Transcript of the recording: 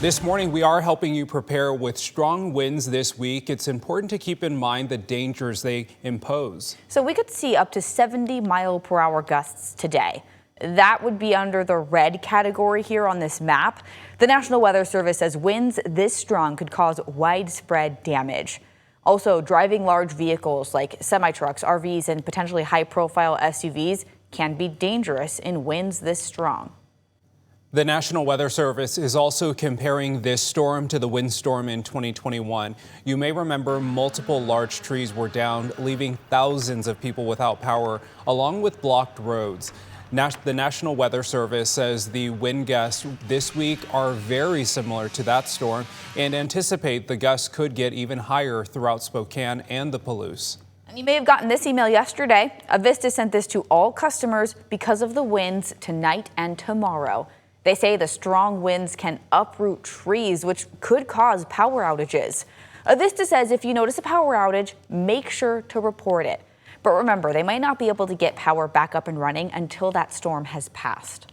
This morning, we are helping you prepare with strong winds this week. It's important to keep in mind the dangers they impose. So we could see up to 70-mile-per-hour gusts today. That would be under the red category here on this map. The National Weather Service says winds this strong could cause widespread damage. Also, driving large vehicles like semi-trucks, RVs, and potentially high-profile SUVs can be dangerous in winds this strong. The National Weather Service is also comparing this storm to the windstorm in 2021. You may remember multiple large trees were down, leaving thousands of people without power, along with blocked roads. The National Weather Service says the wind gusts this week are very similar to that storm and anticipate the gusts could get even higher throughout Spokane and the Palouse. And you may have gotten this email yesterday. Avista sent this to all customers because of the winds tonight and tomorrow. They say the strong winds can uproot trees, which could cause power outages. Avista says if you notice a power outage, make sure to report it. But remember, they might not be able to get power back up and running until that storm has passed.